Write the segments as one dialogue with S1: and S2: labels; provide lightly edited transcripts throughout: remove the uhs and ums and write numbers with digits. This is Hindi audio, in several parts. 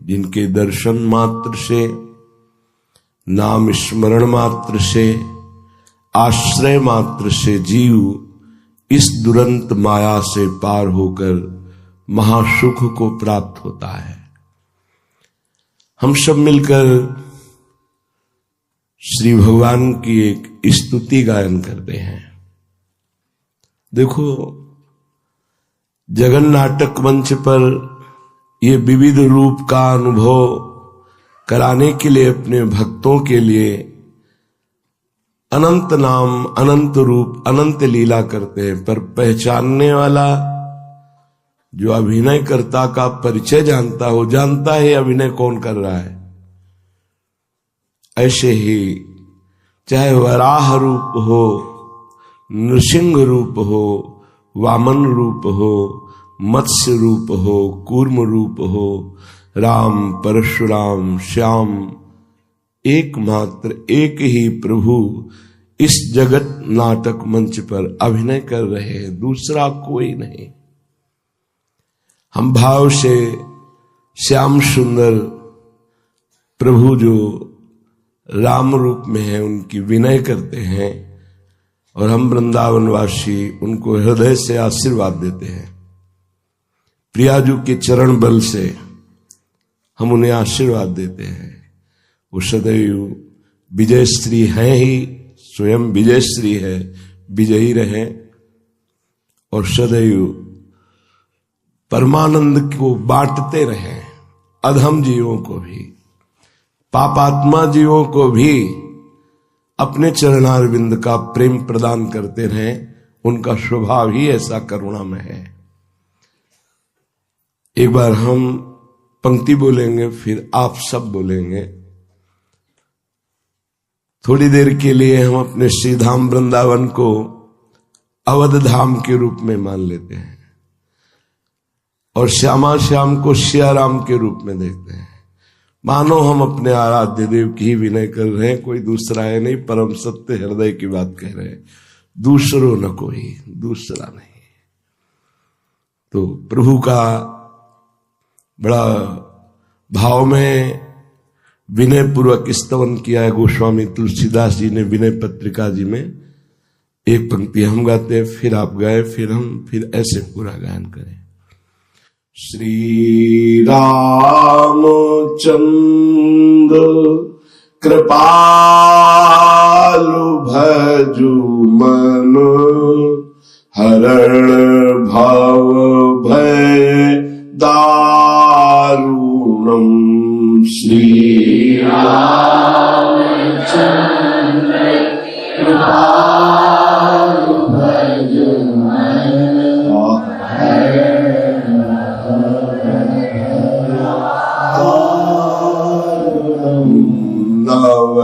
S1: जिनके दर्शन मात्र से, नाम स्मरण मात्र से, आश्रय मात्र से जीव इस दुरंत माया से पार होकर महासुख को प्राप्त होता है। हम सब मिलकर श्री भगवान की एक स्तुति गायन करते हैं। देखो, जगन नाटक मंच पर ये विविध रूप का अनुभव कराने के लिए अपने भक्तों के लिए अनंत नाम, अनंत रूप, अनंत लीला करते हैं, पर पहचानने वाला जो अभिनयकर्ता का परिचय जानता हो, जानता है अभिनय कौन कर रहा है। ऐसे ही चाहे वराह रूप हो, नृसिंह रूप हो, वामन रूप हो, मत्स्य रूप हो, कूर्म रूप हो, राम, परशुराम, श्याम, एकमात्र एक ही प्रभु इस जगत नाटक मंच पर अभिनय कर रहे हैं, दूसरा कोई नहीं। हम भाव से श्याम सुंदर प्रभु जो राम रूप में है उनकी विनय करते हैं, और हम वृंदावनवासी उनको हृदय से आशीर्वाद देते हैं। प्रियाजू के चरण बल से हम उन्हें आशीर्वाद देते हैं। वो सदैव विजय श्री हैं ही, स्वयं विजय श्री है, विजयी रहे और सदैव परमानंद को बांटते रहें। अधम जीवों को भी, पापात्मा जीवों को भी अपने चरणारविंद का प्रेम प्रदान करते रहें। उनका स्वभाव ही ऐसा करुणामय है। एक बार हम पंक्ति बोलेंगे, फिर आप सब बोलेंगे। थोड़ी देर के लिए हम अपने श्री धाम वृंदावन को अवध धाम के रूप में मान लेते हैं और श्यामा श्याम को सियाराम के रूप में देखते हैं। मानो हम अपने आराध्य देव की ही विनय कर रहे हैं, कोई दूसरा है नहीं, परम सत्य हृदय की बात कह रहे हैं। दूसरो न कोई, दूसरा नहीं। तो प्रभु का बड़ा भाव में विनय पूर्वक स्तवन किया है गोस्वामी तुलसीदास जी ने विनय पत्रिका जी में। एक पंक्ति हम गाते हैं, फिर आप गाए, फिर ऐसे पूरा गायन करें। श्री रामचंद्र कृपालु भजु मन, हरण भव भय दारुणम। श्री रामचंद्र कृपालु भजु मन, नव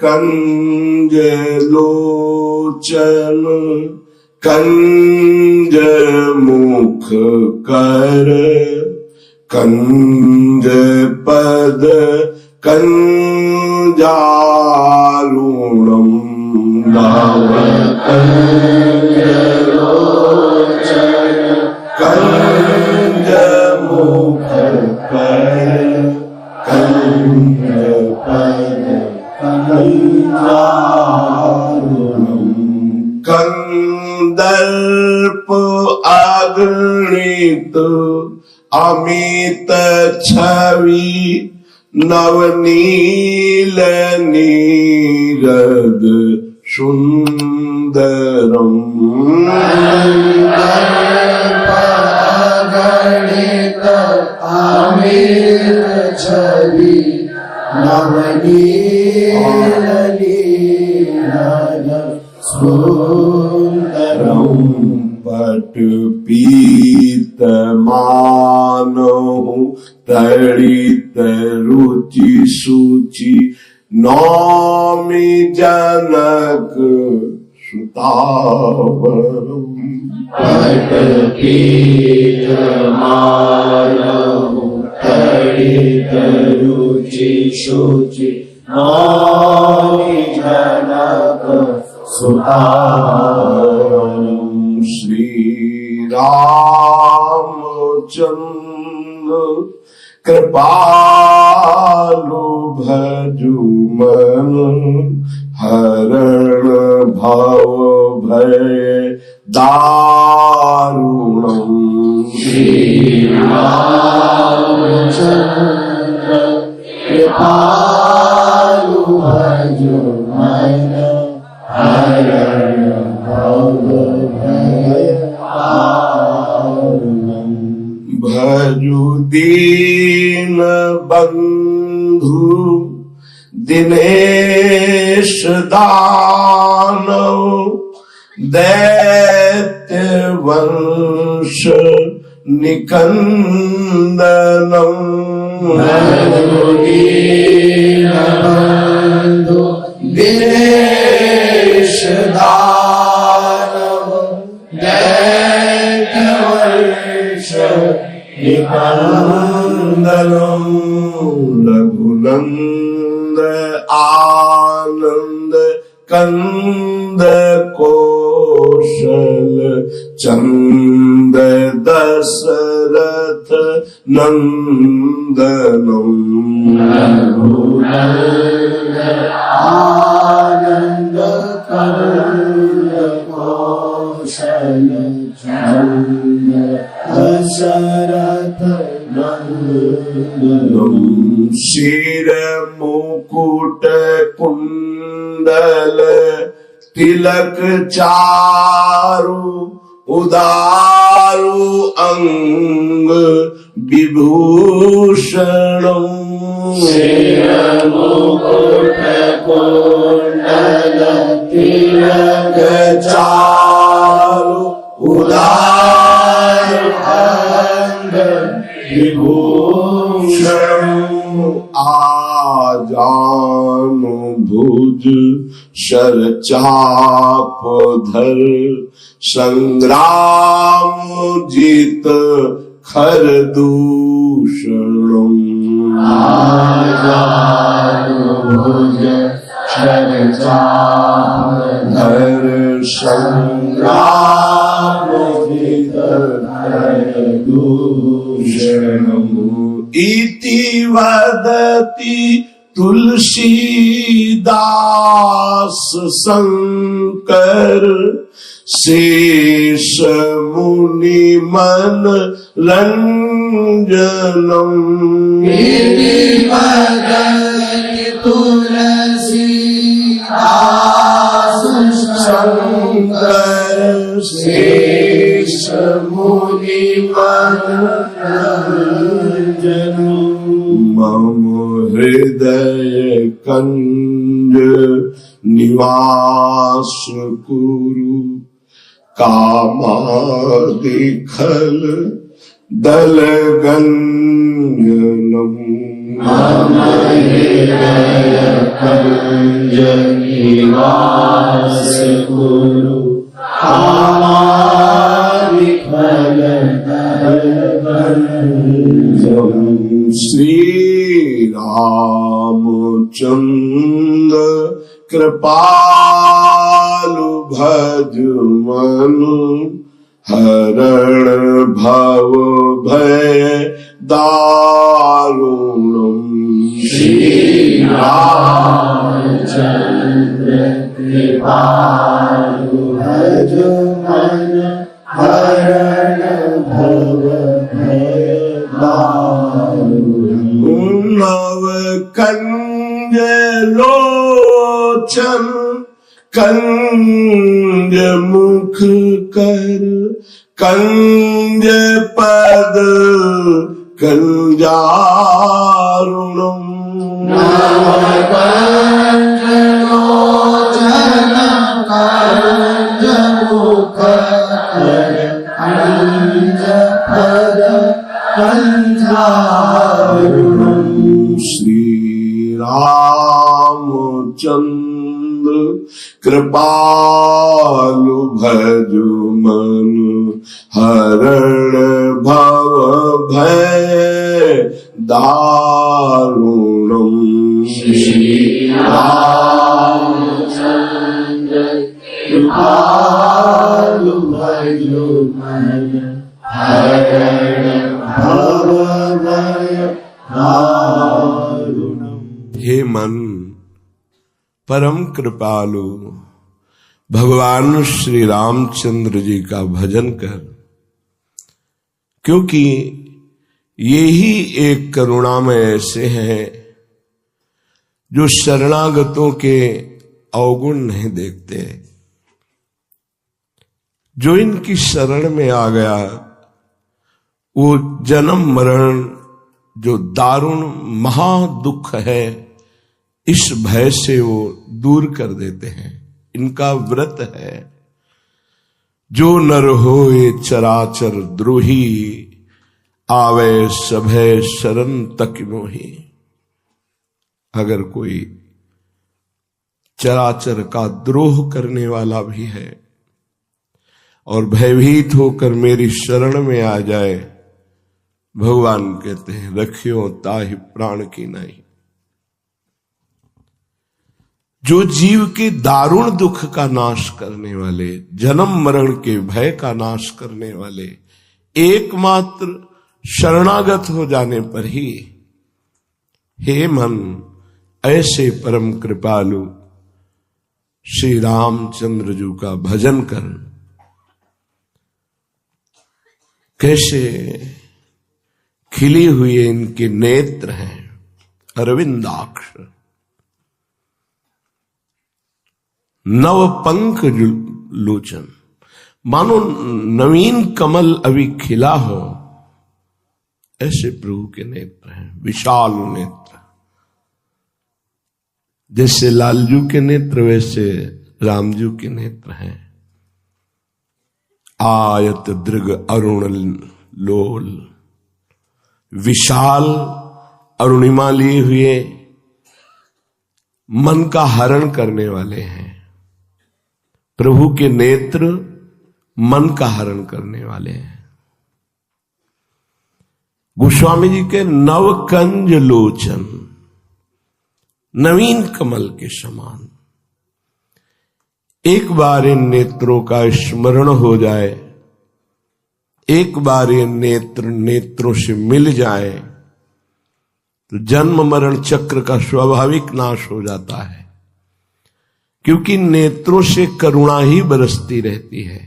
S1: कंज लोचन कंज मुख कर, कंज पद कंजारुणम। नव कंज लोचन कंज मुख कर, कंज पद कंजारुणम। कंदर्प अगणित अमित छवि, नवनील नीरद सुंदरम। गणित अमित छवि, नवनील नीरद सुंदरम। पट पीत मानहु तड़ित रुचि सूचि, नौमि जनक सुतावरम। पट पीत मानहु तड़ित रुचि सूचि, नौमि जनक सुतावरम। श्री रामचंद्र कृपा भजु मन हरण भव भय दारुणम् श्री रामचंद्र कृपालु भजु मन हरण भव भय दारुणम् भजु दीन बंधु दिनेश दानव दैत्य वंश निकंदनम भजु दीन बंधु दिनेश दानव दैत्य वंश निकंदनम रघुनंद आनंद कंद कौशल चंद दशरथ नंदनम रघुनंद आनंद कंद कौशल चंद दशरथ नंदनम शिर मुकुट कुंडल तिलक चारु उदारु अंग विभूषणम शिर मुकुट कुंडल तिलक चारु उदारु अंग विभूषणम आजानु भुज शर चाप धर संग्राम जीत खर दूषणम आजानु भुज शर चाप धर संग्राम जीत खर दूषणम इति वदति तुलसीदास शंकर शेष मुनि मन रंजनम इति वदति तुलसीदास शंकर शेष मुनि मन रंजनम मम हृदय कंज निवास कुरु कामादि खल दल गंजनम मम हृदय कंज निवास कुरु कामादि खल दल गंजनम श्री रामचंद्र कृपालु भजु मनु हरण भव भय दारुणम श्री रामचंद्र कृपालु भजु मनु हरण भव भय नव कंज लोचन कंज मुख कर कंज पद कंजारुणम नव कंज लोचन कंज मुख कर कंज पद कंजारुणम श्री रामचंद्र कृपालु भजु मनु हरण भव भय दारुणम श्री रामचंद्र कृपालु भजु मनु हरण भव भय दारुणम। हे मन परम कृपालु भगवान श्री रामचंद्र जी का भजन कर, क्योंकि ये ही एक करुणामय ऐसे हैं जो शरणागतों के अवगुण नहीं देखते। जो इनकी शरण में आ गया वो जन्म मरण जो दारुण महा दुख है, इस भय से वो दूर कर देते हैं। इनका व्रत है, जो नर होए चराचर द्रोही, आवे सभय शरण तक मोही। अगर कोई चराचर का द्रोह करने वाला भी है और भयभीत होकर मेरी शरण में आ जाए, भगवान कहते हैं रखियो ताहि प्राण की नहीं। जो जीव के दारुण दुख का नाश करने वाले, जन्म मरण के भय का नाश करने वाले, एकमात्र शरणागत हो जाने पर ही, हे मन ऐसे परम कृपालु श्री रामचंद्र जी का भजन कर। कैसे खिली हुई इनके नेत्र हैं, अरविंदाक्ष, नव पंख लोचन, मानो नवीन कमल अभी खिला हो, ऐसे प्रभु के नेत्र हैं, विशाल नेत्र। जैसे लालजू के नेत्र वैसे रामजू के नेत्र हैं। आयत दृग अरुण लोल, विशाल अरुणिमा लिए हुए मन का हरण करने वाले हैं। प्रभु के नेत्र मन का हरण करने वाले हैं। गोस्वामी जी के नवकंज लोचन, नवीन कमल के समान। एक बार इन नेत्रों का स्मरण हो जाए, एक बार ये नेत्रों से मिल जाए तो जन्म मरण चक्र का स्वाभाविक नाश हो जाता है, क्योंकि नेत्रों से करुणा ही बरसती रहती है।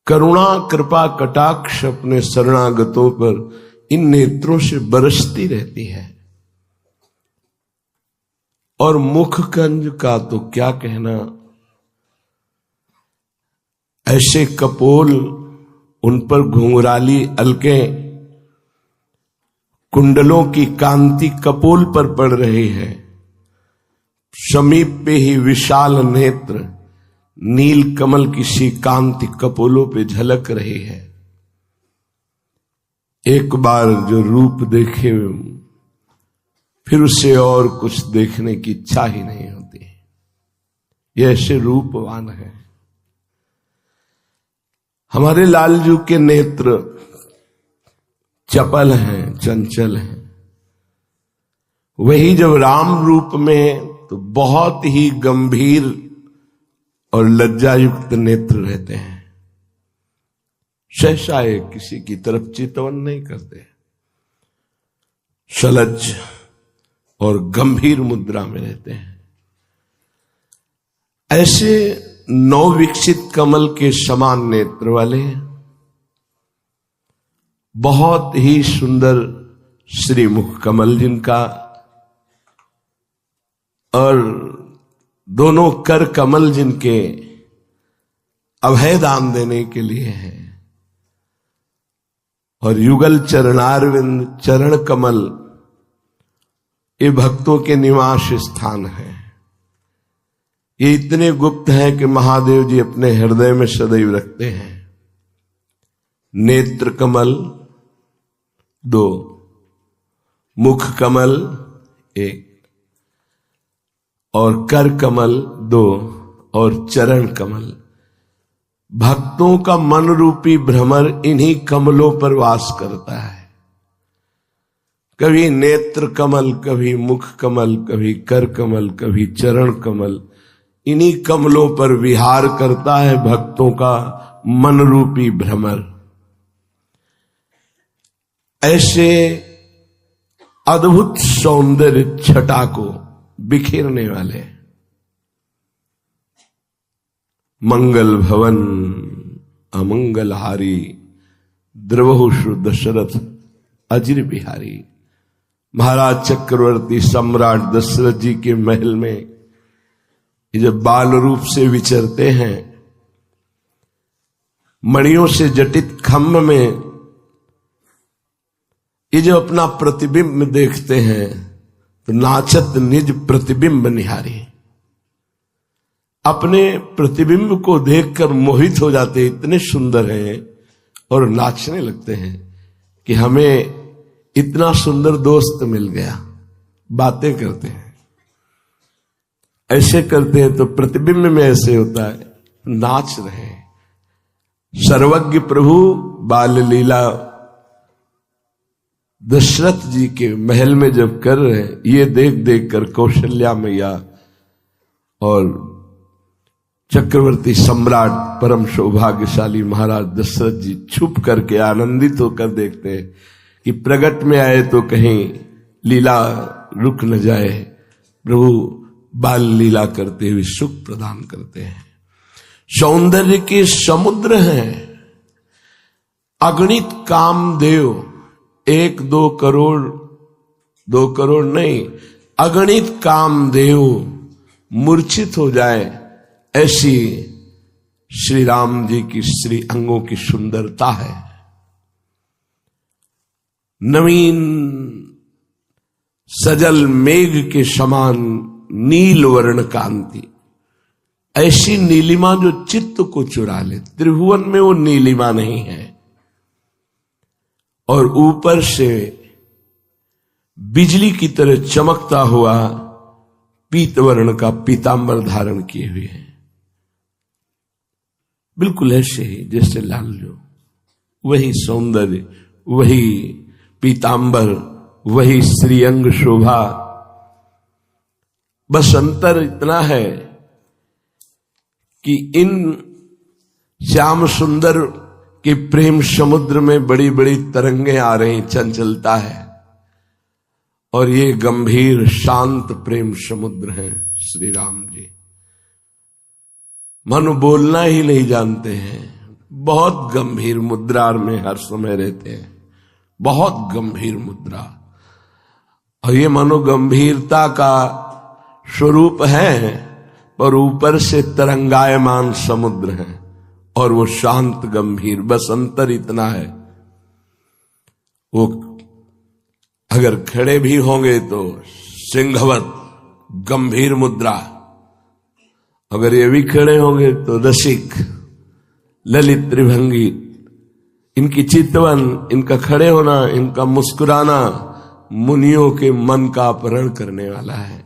S1: करुणा कृपा कटाक्ष अपने शरणागतों पर इन नेत्रों से बरसती रहती है। और मुखकंज का तो क्या कहना, ऐसे कपोल, उन पर घुंघराली अलकें, कुंडलों की कांति कपोल पर पड़ रही है। समीप पे ही विशाल नेत्र, नील कमल की सी कांति कपोलों पे झलक रही है। एक बार जो रूप देखे फिर उससे और कुछ देखने की इच्छा ही नहीं होती। ये ऐसे रूपवान है। हमारे लालजू के नेत्र चपल हैं, चंचल हैं। वही जब राम रूप में तो बहुत ही गंभीर और लज्जायुक्त नेत्र रहते हैं। सहसा किसी की तरफ चितवन नहीं करते, सलज्ज और गंभीर मुद्रा में रहते हैं। ऐसे नवविकसित कमल के समान नेत्र वाले हैं। बहुत ही सुंदर श्रीमुख कमल जिनका, और दोनों कर कमल जिनके अभय दान देने के लिए हैं। और युगल चरणारविंद चरण कमल, ये भक्तों के निवास स्थान है। ये इतने गुप्त हैं कि महादेव जी अपने हृदय में सदैव रखते हैं। नेत्र कमल 2, मुख कमल 1, और कर कमल 2, और चरण कमल। भक्तों का मन रूपी भ्रमर इन्हीं कमलों पर वास करता है। कभी नेत्र कमल, कभी मुख कमल, कभी कर कमल, कभी चरण कमल, इन्हीं कमलों पर विहार करता है भक्तों का मन रूपी भ्रमर। ऐसे अद्भुत सौंदर्य छटा को बिखेरने वाले मंगल भवन अमंगलहारी द्रवहुषु दशरथ अजिर बिहारी। महाराज चक्रवर्ती सम्राट दशरथ जी के महल में ये जब बाल रूप से विचरते हैं, मणियों से जटित खम्भ में ये जो अपना प्रतिबिंब देखते हैं तो नाचत निज प्रतिबिंब निहारी। अपने प्रतिबिंब को देखकर मोहित हो जाते, इतने सुंदर हैं, और नाचने लगते हैं कि हमें इतना सुंदर दोस्त मिल गया। बातें करते हैं, ऐसे करते हैं तो प्रतिबिंब में ऐसे होता है, नाच रहे हैं। सर्वज्ञ प्रभु बाल लीला दशरथ जी के महल में जब कर रहे हैं, ये देख देख कर कौशल्या मैया और चक्रवर्ती सम्राट परम सौभाग्यशाली महाराज दशरथ जी छुप करके आनंदित होकर देखते हैं कि प्रगट में आए तो कहीं लीला रुक न जाए। प्रभु बाल लीला करते हुए सुख प्रदान करते हैं। सौंदर्य के समुद्र हैं, अगणित कामदेव, 1-2 करोड़, 2 करोड़ नहीं, अगणित कामदेव मूर्छित हो जाए, ऐसी श्री राम जी की श्री अंगों की सुंदरता है। नवीन सजल मेघ के समान नील वर्ण कांति, ऐसी नीलिमा जो चित्त को चुरा ले। त्रिभुवन में वो नीलिमा नहीं है। और ऊपर से बिजली की तरह चमकता हुआ पीत वर्ण का पीतांबर धारण किए हुए हैं, बिल्कुल ऐसे ही जैसे लाल जो, वही सौंदर्य, वही पीतांबर, वही श्रीअंग शोभा। बस अंतर इतना है कि इन श्याम सुंदर के प्रेम समुद्र में बड़ी बड़ी तरंगें आ रही, चंचलता है, और ये गंभीर शांत प्रेम समुद्र हैं श्री राम जी। मानो बोलना ही नहीं जानते हैं, बहुत गंभीर मुद्रा में हर समय रहते हैं, बहुत गंभीर मुद्रा। और ये मानो गंभीरता का स्वरूप है, पर ऊपर से तरंगायमान समुद्र है और वो शांत गंभीर। बस अंतर इतना है, वो अगर खड़े भी होंगे तो सिंहवत गंभीर मुद्रा, अगर ये भी खड़े होंगे तो रसिक ललित त्रिभंगी। इनकी चितवन, इनका खड़े होना, इनका मुस्कुराना मुनियों के मन का अपहरण करने वाला है,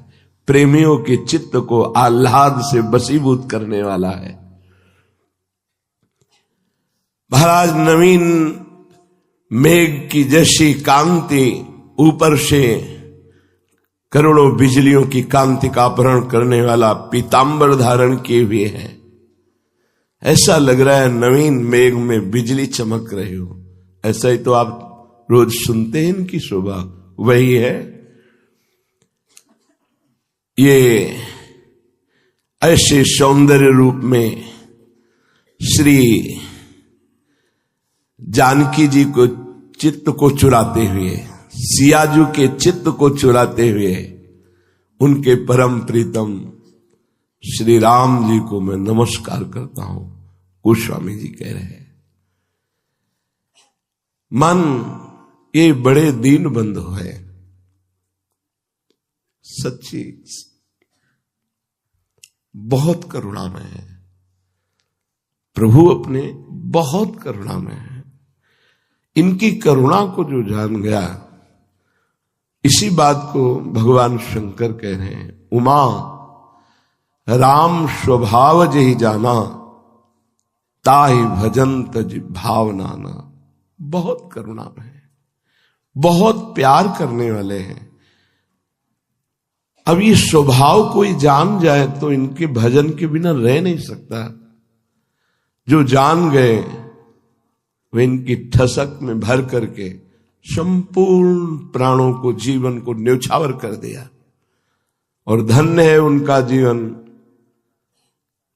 S1: प्रेमियों के चित्त को आह्लाद से बसीभूत करने वाला है। महाराज नवीन मेघ की जैसी कांति, ऊपर से करोड़ों बिजलियों की कांति का अपहरण करने वाला पीतांबर धारण किए हुए हैं। ऐसा लग रहा है नवीन मेघ में बिजली चमक रही हो। ऐसा ही तो आप रोज सुनते हैं इनकी शोभा, वही है। ये ऐसे सौंदर्य रूप में श्री जानकी जी को चित्त को चुराते हुए, सियाजू के चित्त को चुराते हुए, उनके परम प्रीतम श्री राम जी को मैं नमस्कार करता हूं। गोस्वामी जी कह रहे हैं, मन ये बड़े दीन बंधु है, सच्ची बहुत करुणामय है। प्रभु अपने बहुत करुणामय है। इनकी करुणा को जो जान गया, इसी बात को भगवान शंकर कह रहे हैं, उमा राम स्वभाव जही जाना, ताहि भजन तज भावनाना। बहुत करुणामय है, बहुत प्यार करने वाले हैं। अब ये स्वभाव कोई जान जाए तो इनके भजन के बिना रह नहीं सकता। जो जान गए वे इनकी ठसक में भर करके संपूर्ण प्राणों को, जीवन को न्यौछावर कर दिया। और धन्य है उनका जीवन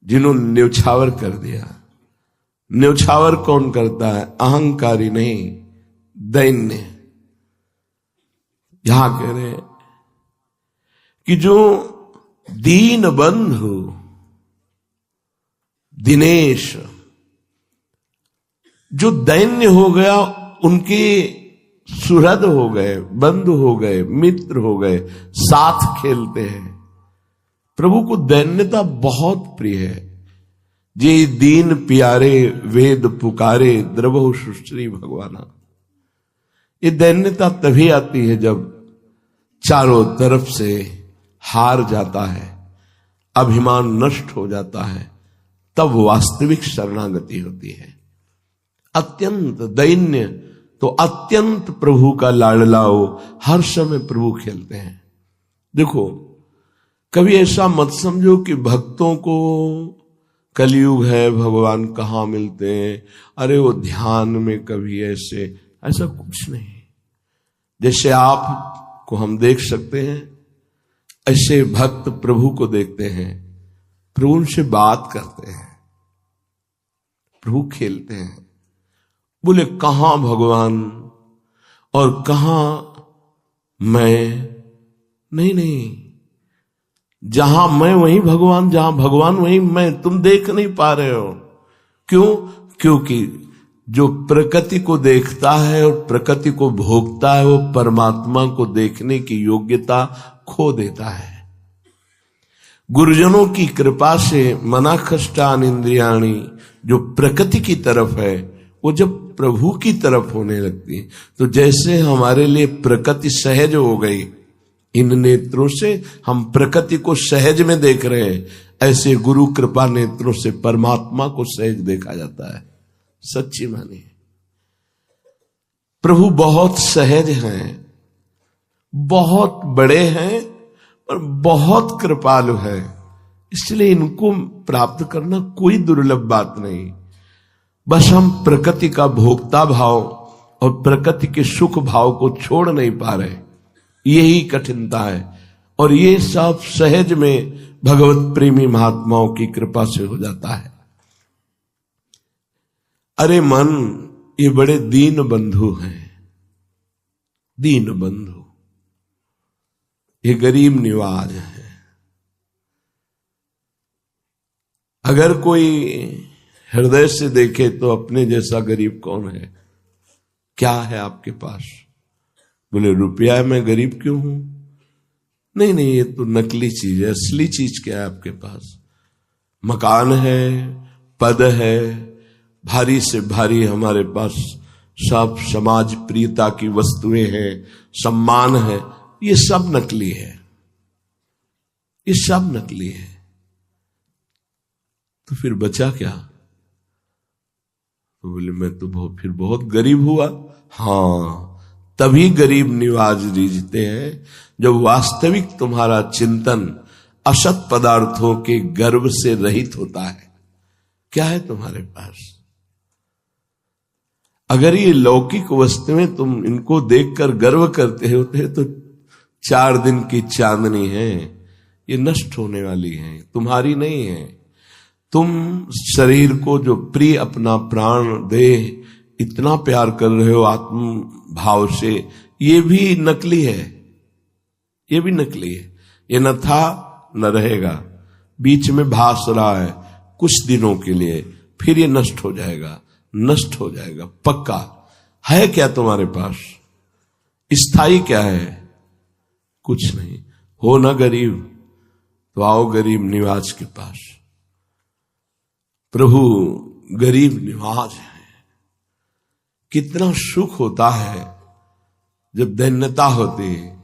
S1: जिन्होंने न्यौछावर कर दिया। न्यौछावर कौन करता है? अहंकारी नहीं, दैन्य। यहां कह रहे हैं कि जो दीन बंधु दिनेश, जो दैन्य हो गया, उनके सुहृद हो गए, बंधु हो गए, मित्र हो गए, साथ खेलते हैं। प्रभु को दैन्यता बहुत प्रिय है। जे दीन प्यारे वेद पुकारे, द्रवहु सुश्री भगवाना। ये दैन्यता तभी आती है जब चारों तरफ से हार जाता है, अभिमान नष्ट हो जाता है, तब वास्तविक शरणागति होती है। अत्यंत दैन्य तो अत्यंत प्रभु का लाडला हो, हर समय प्रभु खेलते हैं। देखो, कभी ऐसा मत समझो कि भक्तों को कलयुग है, भगवान कहाँ मिलते हैं, अरे वो ध्यान में कभी ऐसा कुछ नहीं। जैसे आप को हम देख सकते हैं, ऐसे भक्त प्रभु को देखते हैं, प्रभु उनसे बात करते हैं, प्रभु खेलते हैं। बोले कहां भगवान और कहां मैं? नहीं, जहां मैं वहीं भगवान, जहां भगवान वहीं मैं। तुम देख नहीं पा रहे हो। क्यों? क्योंकि जो प्रकृति को देखता है और प्रकृति को भोगता है, वो परमात्मा को देखने की योग्यता खो देता है। गुरुजनों की कृपा से मनाखष्टान इंद्रियाणी, जो प्रकृति की तरफ है, वो जब प्रभु की तरफ होने लगती है, तो जैसे हमारे लिए प्रकृति सहज हो गई, इन नेत्रों से हम प्रकृति को सहज में देख रहे हैं, ऐसे गुरु कृपा नेत्रों से परमात्मा को सहज देखा जाता है। सच्ची मानिए, प्रभु बहुत सहज हैं, बहुत बड़े हैं और बहुत कृपालु है। इसलिए इनको प्राप्त करना कोई दुर्लभ बात नहीं। बस हम प्रकृति का भोक्ता भाव और प्रकृति के सुख भाव को छोड़ नहीं पा रहे, यही कठिनता है। और ये सब सहज में भगवत प्रेमी महात्माओं की कृपा से हो जाता है। अरे मन, ये बड़े दीन बंधु हैं, दीन बंधु, ये गरीब निवाज है। अगर कोई हृदय से देखे तो अपने जैसा गरीब कौन है? क्या है आपके पास? बोले रुपया है, मैं गरीब क्यों हूं? नहीं, ये तो नकली चीज है। असली चीज क्या है आपके पास? मकान है, पद है, भारी से भारी हमारे पास सब समाज प्रियता की वस्तुएं हैं, सम्मान है, ये सब नकली है, ये सब नकली है। तो फिर बचा क्या? तो बोले मैं तो फिर बहुत गरीब हुआ। हाँ, तभी गरीब निवाज रीझते हैं जब वास्तविक तुम्हारा चिंतन असत पदार्थों के गर्व से रहित होता है। क्या है तुम्हारे पास? अगर ये लौकिक वस्तुएं तुम इनको देखकर गर्व करते होते तो 4 दिन की चांदनी है, ये नष्ट होने वाली है, तुम्हारी नहीं है। तुम शरीर को जो प्रिय अपना प्राण देह इतना प्यार कर रहे हो आत्म भाव से, ये भी नकली है, ये भी नकली है। ये न था न रहेगा, बीच में भास रहा है कुछ दिनों के लिए, फिर ये नष्ट हो जाएगा, नष्ट हो जाएगा पक्का। है क्या तुम्हारे पास? स्थायी क्या है? कुछ नहीं। हो ना गरीब तो आओ गरीब निवाज के पास। प्रभु गरीब निवाज है। कितना सुख होता है जब दैन्यता होती है,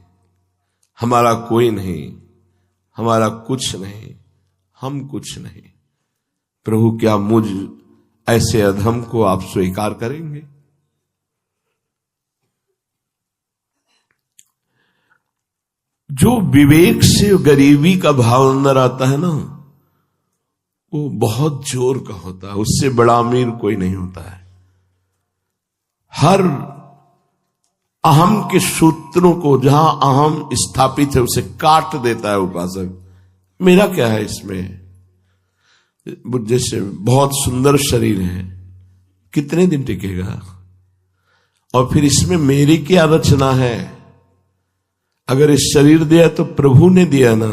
S1: हमारा कोई नहीं, हमारा कुछ नहीं, हम कुछ नहीं। प्रभु क्या मुझ ऐसे अधम को आप स्वीकार करेंगे? जो विवेक से गरीबी का भाव अंदर आता है ना, वो बहुत जोर का होता है, उससे बड़ा अमीर कोई नहीं होता है। हर अहम के सूत्रों को, जहां अहम स्थापित है उसे काट देता है उपासक। मेरा क्या है इसमें? जैसे बहुत सुंदर शरीर है, कितने दिन टिकेगा? और फिर इसमें मेरी क्या रचना है? अगर इस शरीर दिया तो प्रभु ने दिया ना,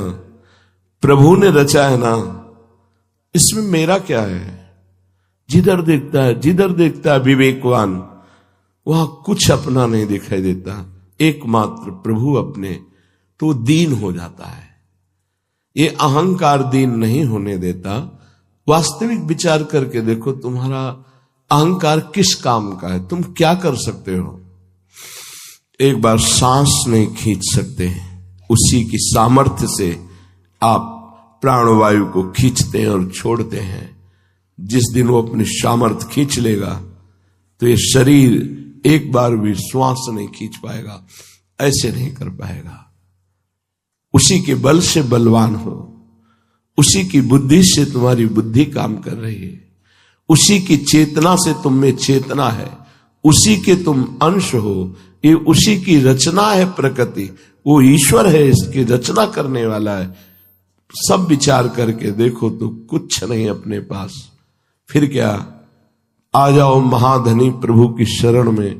S1: प्रभु ने रचा है ना, इसमें मेरा क्या है? जिधर देखता है विवेकवान, वहां कुछ अपना नहीं दिखाई देता, एकमात्र प्रभु अपने, तो दीन हो जाता है। ये अहंकार दीन नहीं होने देता। वास्तविक विचार करके देखो, तुम्हारा अहंकार किस काम का है? तुम क्या कर सकते हो? एक बार सांस नहीं खींच सकते, उसी की सामर्थ्य से आप प्राणवायु को खींचते हैं और छोड़ते हैं। जिस दिन वो अपनी सामर्थ्य खींच लेगा तो ये शरीर एक बार भी श्वास नहीं खींच पाएगा, ऐसे नहीं कर पाएगा। उसी के बल से बलवान हो, उसी की बुद्धि से तुम्हारी बुद्धि काम कर रही है, उसी की चेतना से तुम में चेतना है, उसी के तुम अंश हो। ये उसी की रचना है प्रकृति, वो ईश्वर है, इसकी रचना करने वाला है। सब विचार करके देखो तो कुछ नहीं अपने पास। फिर क्या? आ जाओ महाधनी प्रभु की शरण में,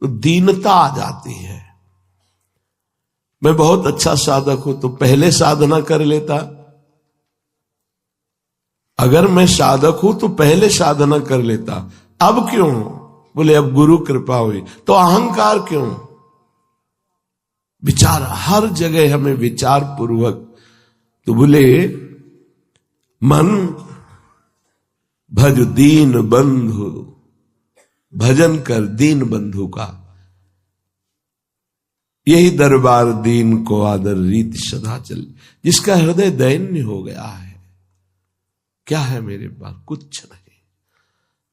S1: तो दीनता आ जाती है। मैं बहुत अच्छा साधक हूं तो पहले साधना कर लेता। अगर मैं साधक हूं तो पहले साधना कर लेता। अब क्यों? बोले अब गुरु कृपा हुई। तो अहंकार क्यों? विचार, हर जगह हमें विचार पूर्वक। तो बोले मन भज दीन बंधु, भजन कर दीन बंधु का, यही दरबार दीन को आदर रीत सदा चल। जिसका हृदय दैन्य हो गया है, क्या है मेरे पास? कुछ नहीं,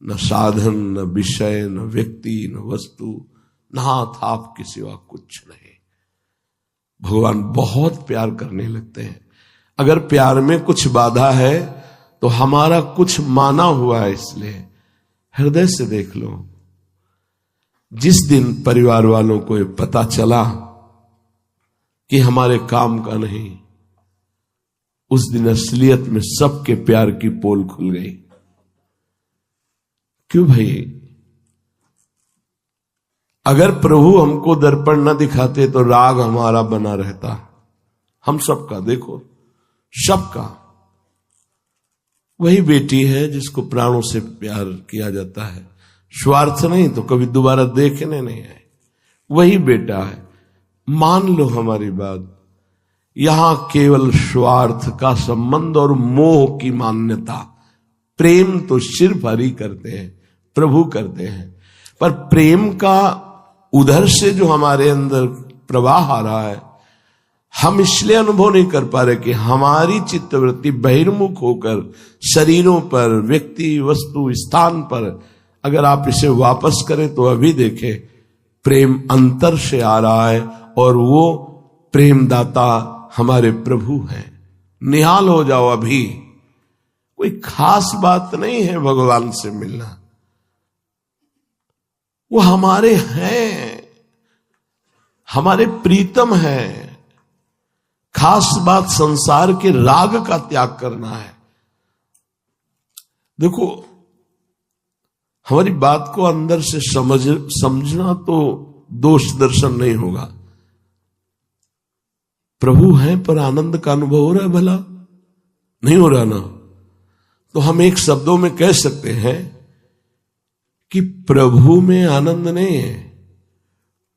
S1: न साधन, न विषय, न व्यक्ति, न वस्तु, न हाथ आपके सिवा कुछ नहीं। भगवान बहुत प्यार करने लगते हैं। अगर प्यार में कुछ बाधा है तो हमारा कुछ माना हुआ है, इसलिए हृदय से देख लो। जिस दिन परिवार वालों को ये पता चला कि हमारे काम का नहीं, उस दिन असलियत में सबके प्यार की पोल खुल गई। क्यों भाई? अगर प्रभु हमको दर्पण न दिखाते तो राग हमारा बना रहता, हम सबका। देखो सबका। वही बेटी है जिसको प्राणों से प्यार किया जाता है, स्वार्थ नहीं तो कभी दोबारा देखने नहीं आए। वही बेटा है। मान लो हमारी बात, यहां केवल स्वार्थ का संबंध और मोह की मान्यता। प्रेम तो सिर्फ हरि करते हैं, प्रभु करते हैं। पर प्रेम का उधर से जो हमारे अंदर प्रवाह आ रहा है, हम इसलिए अनुभव नहीं कर पा रहे कि हमारी चित्तवृत्ति बहिर्मुख होकर शरीरों पर, व्यक्ति, वस्तु, स्थान पर, अगर आप इसे वापस करें तो अभी देखें प्रेम अंतर से आ रहा है और वो प्रेमदाता हमारे प्रभु हैं। निहाल हो जाओ। अभी कोई खास बात नहीं है भगवान से मिलना, वो हमारे हैं, हमारे प्रीतम हैं। खास बात संसार के राग का त्याग करना है। देखो हमारी बात को अंदर से समझना तो दोष दर्शन नहीं होगा। प्रभु हैं पर आनंद का अनुभव हो रहा है भला? नहीं हो रहा ना? तो हम एक शब्दों में कह सकते हैं कि प्रभु में आनंद नहीं है,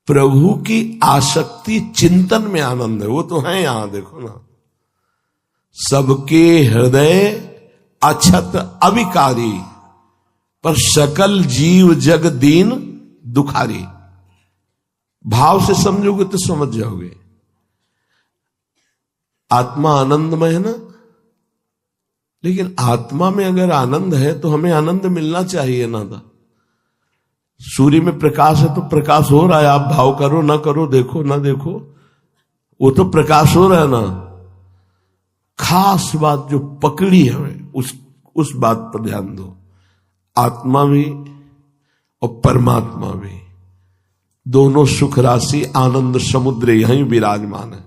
S1: प्रभु की आसक्ति चिंतन में आनंद है। वो तो है यहां, देखो ना, सबके हृदय अछत अविकारी, पर सकल जीव जग दीन दुखारी। भाव से समझोगे तो समझ जाओगे। आत्मा आनंदमय है ना, लेकिन आत्मा में अगर आनंद है तो हमें आनंद मिलना चाहिए ना था। सूर्य में प्रकाश है तो प्रकाश हो रहा है, आप भाव करो ना करो, देखो ना देखो, वो तो प्रकाश हो रहा है ना। खास बात जो पकड़ी है हमें, उस बात पर ध्यान दो। आत्मा भी और परमात्मा भी दोनों सुख राशि आनंद समुद्र यहीं विराजमान है,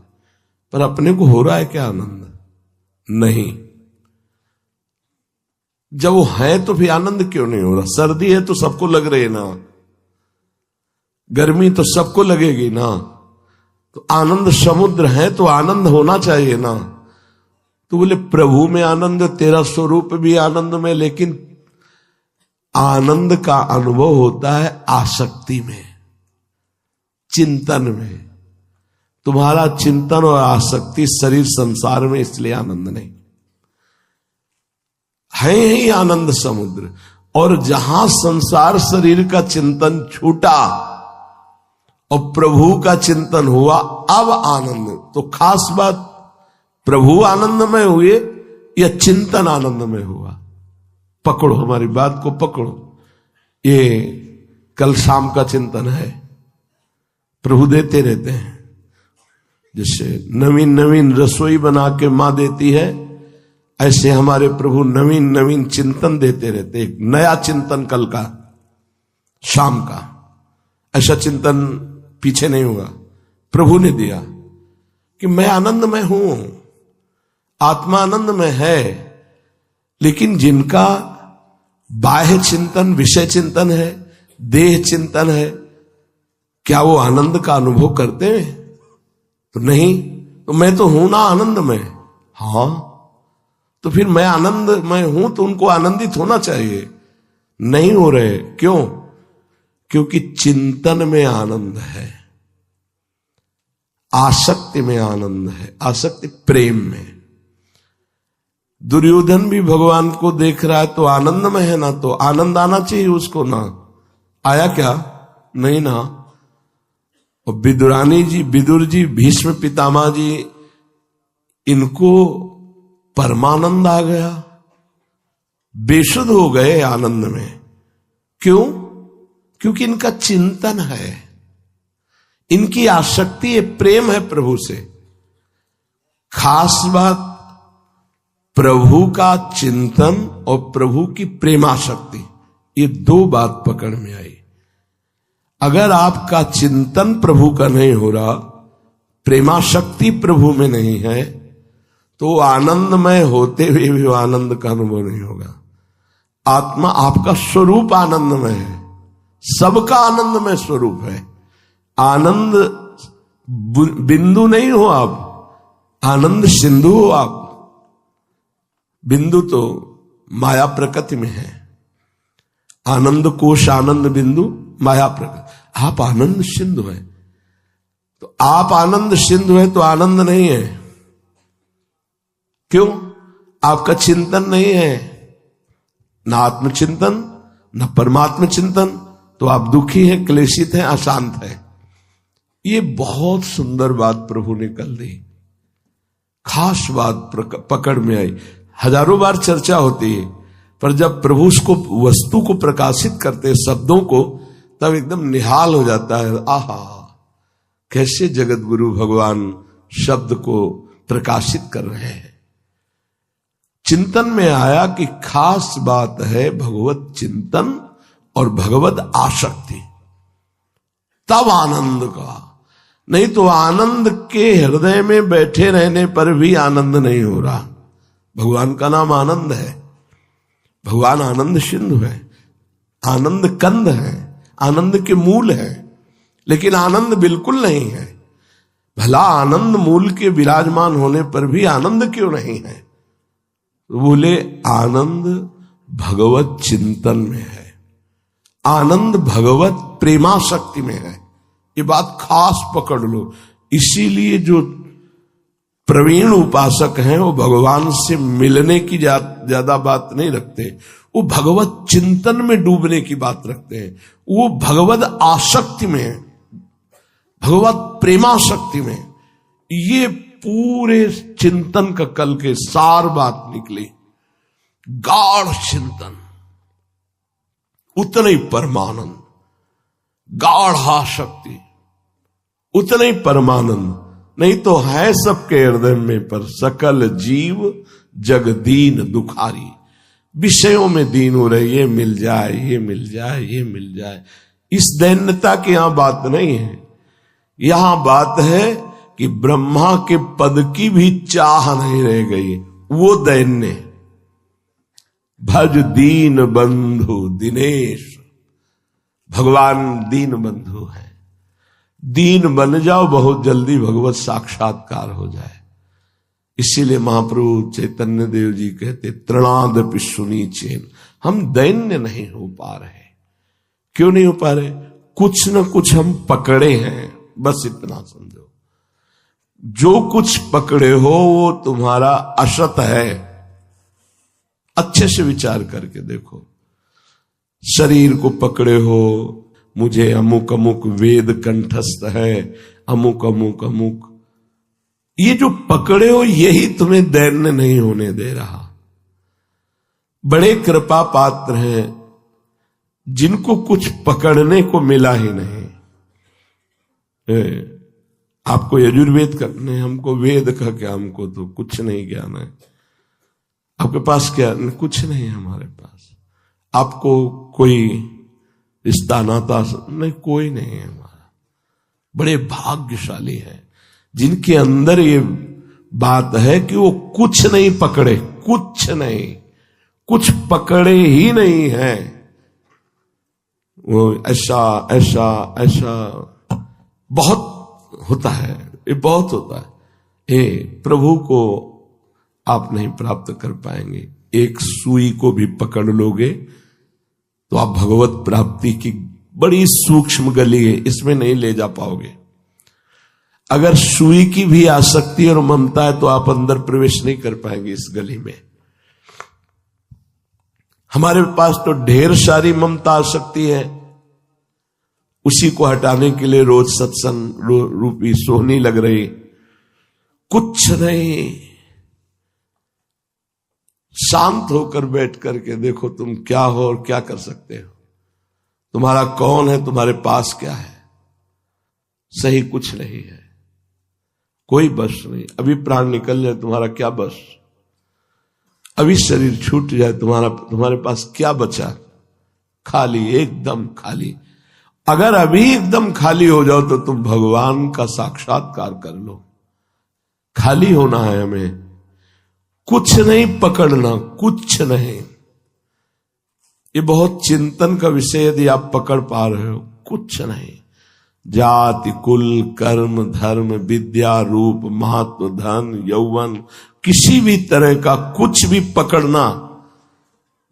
S1: पर अपने को हो रहा है क्या आनंद? नहीं। जब वो है तो फिर आनंद क्यों नहीं हो रहा? सर्दी है तो सबको लग रही है ना, गर्मी तो सबको लगेगी ना, तो आनंद समुद्र है तो आनंद होना चाहिए ना। तो बोले प्रभु में आनंद, तेरा स्वरूप भी आनंद में, लेकिन आनंद का अनुभव होता है आसक्ति में, चिंतन में। तुम्हारा चिंतन और आसक्ति शरीर संसार में, इसलिए आनंद नहीं है ही आनंद समुद्र। और जहां संसार शरीर का चिंतन छूटा और प्रभु का चिंतन हुआ, अब आनंद। तो खास बात, प्रभु आनंदमय हुए या चिंतन आनंदमय हुआ? पकड़ो, हमारी बात को पकड़ो। ये कल शाम का चिंतन है, प्रभु देते रहते हैं। जैसे नवीन नवीन रसोई बना के मां देती है, ऐसे हमारे प्रभु नवीन नवीन चिंतन देते रहते। एक नया चिंतन कल का, शाम का, ऐसा चिंतन पीछे नहीं हुआ, प्रभु ने दिया कि मैं आनंदमय हूं, आत्मा आनंदमय है। लेकिन जिनका बाह्य चिंतन विषय चिंतन है, देह चिंतन है, क्या वो आनंद का अनुभव करते हैं? तो नहीं। तो मैं तो हूं ना आनंदमय। हाँ, तो फिर मैं आनंदमय हूं तो उनको आनंदित होना चाहिए, नहीं हो रहे। क्यों? क्योंकि चिंतन में आनंद है, आसक्ति में आनंद है, आसक्ति प्रेम में। दुर्योधन भी भगवान को देख रहा है तो आनंद में है ना, तो आनंद आना चाहिए उसको ना। आया क्या? नहीं ना। और विदुर जी, भीष्म पितामह जी, इनको परमानंद आ गया, बेसुध हो गए आनंद में। क्यों? क्योंकि इनका चिंतन है, इनकी आसक्ति, प्रेम है प्रभु से। खास बात, प्रभु का चिंतन और प्रभु की प्रेमाशक्ति, ये दो बात पकड़ में आई। अगर आपका चिंतन प्रभु का नहीं हो रहा, प्रेमाशक्ति प्रभु में नहीं है, तो आनंदमय होते हुए भी आनंद का अनुभव नहीं होगा। आत्मा, आपका स्वरूप आनंदमय है, सबका आनंदमय स्वरूप है। आनंद बिंदु नहीं हो आप, आनंद सिंधु हो आप। बिंदु तो माया प्रकृति में है, आनंद कोश, आनंद बिंदु माया प्रकृति। आप आनंद सिंधु है, तो आप आनंद सिंधु है तो आनंद नहीं है। क्यों? आपका चिंतन नहीं है, ना आत्मचिंतन ना परमात्म चिंतन, तो आप दुखी हैं, क्लेशित हैं, अशांत हैं। ये बहुत सुंदर बात प्रभु ने कल दी, खास बात पकड़ में आई। हजारों बार चर्चा होती है, पर जब प्रभु उसको, वस्तु को प्रकाशित करते हैं, शब्दों को, तब एकदम निहाल हो जाता है। आहा, कैसे जगत गुरु भगवान शब्द को प्रकाशित कर रहे हैं। चिंतन में आया कि खास बात है भगवत चिंतन और भगवत आसक्ति, तब आनंद का। नहीं तो आनंद के हृदय में बैठे रहने पर भी आनंद नहीं हो रहा। भगवान का नाम आनंद है, भगवान आनंद सिंधु है, आनंद कंद है, आनंद के मूल है, लेकिन आनंद बिल्कुल नहीं है। भला आनंद मूल के विराजमान होने पर भी आनंद क्यों नहीं है? तो बोले आनंद भगवत चिंतन में है, आनंद भगवत प्रेमाशक्ति में है। ये बात खास पकड़ लो। इसीलिए जो प्रवीण उपासक हैं वो भगवान से मिलने की ज्यादा बात नहीं रखते, वो भगवत चिंतन में डूबने की बात रखते हैं। वो भगवत आसक्ति में, भगवत प्रेमाशक्ति में। ये पूरे चिंतन का कल के सार बात निकली। गाढ़ चिंतन, उतना ही परमानंद, गाढ़ आसक्ति, उतना ही परमानंद। नहीं तो है सबके हृदय में, पर सकल जीव जग दीन दुखारी। विषयों में दीन हो रहे, ये मिल जाए, ये मिल जाए, ये मिल जाए, इस दैन्यता की यहां बात नहीं है। यहां बात है कि ब्रह्मा के पद की भी चाह नहीं रह गई, वो दैन्य। भज दीन बंधु दिनेश, भगवान दीन बंधु है। दीन बन जाओ, बहुत जल्दी भगवत साक्षात्कार हो जाए। इसीलिए महाप्रभु चैतन्य देव जी कहते तृणादपि सुनीचेन, हम दैन्य नहीं हो पा रहे। क्यों नहीं हो पा रहे? कुछ न कुछ हम पकड़े हैं, बस इतना समझो। जो कुछ पकड़े हो वो तुम्हारा असत है। अच्छे से विचार करके देखो। शरीर को पकड़े हो, मुझे अमुक अमुक वेद कंठस्थ है, अमुक अमुक अमुक, ये जो पकड़े हो यही तुम्हें दैन्य नहीं होने दे रहा। बड़े कृपा पात्र हैं जिनको कुछ पकड़ने को मिला ही नहीं। आपको यजुर्वेद करने, हमको वेद का क्या, हमको तो कुछ नहीं ज्ञान है। आपके पास क्या? कुछ नहीं है हमारे पास। आपको कोई रिश्ता नाता नहीं, कोई नहीं है हमारा। बड़े भाग्यशाली हैं जिनके अंदर ये बात है कि वो कुछ नहीं पकड़े, कुछ नहीं, कुछ पकड़े ही नहीं है। वो ऐसा ऐसा ऐसा बहुत होता है, ये बहुत होता है। ये प्रभु को आप नहीं प्राप्त कर पाएंगे। एक सुई को भी पकड़ लोगे तो आप भगवत प्राप्ति की बड़ी सूक्ष्म गली है, इसमें नहीं ले जा पाओगे। अगर सुई की भी आसक्ति और ममता है तो आप अंदर प्रवेश नहीं कर पाएंगे इस गली में। हमारे पास तो ढेर सारी ममता आसक्ति है, उसी को हटाने के लिए रोज सत्संग रूपी सोहनी लग रही। कुछ नहीं, शांत होकर बैठ करके देखो तुम क्या हो और क्या कर सकते हो। तुम्हारा कौन है, तुम्हारे पास क्या है। सही कुछ नहीं है, कोई बस नहीं। अभी प्राण निकल जाए तुम्हारा क्या बस, अभी शरीर छूट जाए तुम्हारे पास क्या बचा? खाली, एकदम खाली। अगर अभी एकदम खाली हो जाओ तो तुम भगवान का साक्षात्कार कर लो। खाली होना है हमें, कुछ नहीं पकड़ना, कुछ नहीं। ये बहुत चिंतन का विषय यदि आप पकड़ पा रहे हो। कुछ नहीं। जाति कुल कर्म धर्म विद्या रूप महत्व धन यौवन, किसी भी तरह का कुछ भी पकड़ना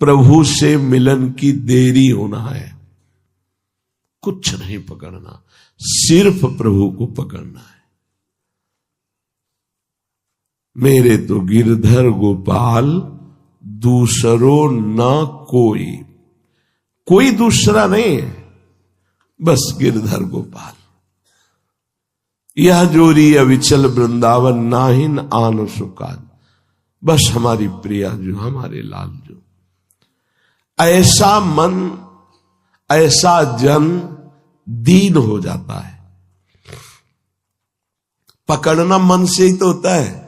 S1: प्रभु से मिलन की देरी होना है। कुछ नहीं पकड़ना, सिर्फ प्रभु को पकड़ना है। मेरे तो गिरधर गोपाल दूसरो न कोई, कोई दूसरा नहीं है, बस गिरधर गोपाल। यह जोरी अविचल वृंदावन नाहिन आन सुकान, बस हमारी प्रिया जो, हमारे लाल जो। ऐसा मन, ऐसा जन दीन हो जाता है। पकड़ना मन से ही तो होता है।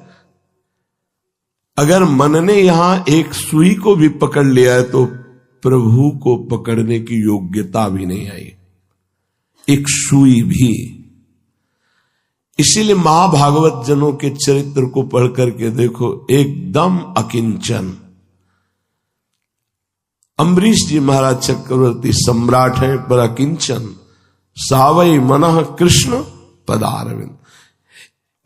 S1: अगर मन ने यहां एक सुई को भी पकड़ लिया है तो प्रभु को पकड़ने की योग्यता भी नहीं आई, एक सुई भी। इसीलिए महाभागवत जनों के चरित्र को पढ़ करके देखो, एकदम अकिंचन। अम्बरीश जी महाराज चक्रवर्ती सम्राट हैं पर अकिंचन। सावई मनः कृष्ण पदारविंद।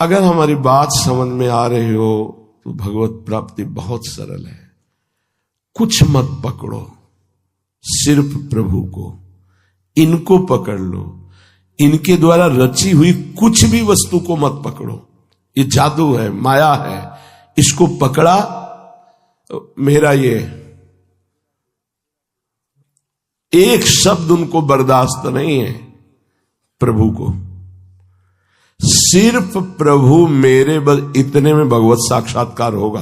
S1: अगर हमारी बात समझ में आ रही हो तो भगवत प्राप्ति बहुत सरल है। कुछ मत पकड़ो, सिर्फ प्रभु को, इनको पकड़ लो। इनके द्वारा रची हुई कुछ भी वस्तु को मत पकड़ो। ये जादू है, माया है, इसको पकड़ा मेरा ये एक शब्द उनको बर्दाश्त नहीं है। प्रभु को, सिर्फ प्रभु मेरे बस, इतने में भगवत साक्षात्कार होगा।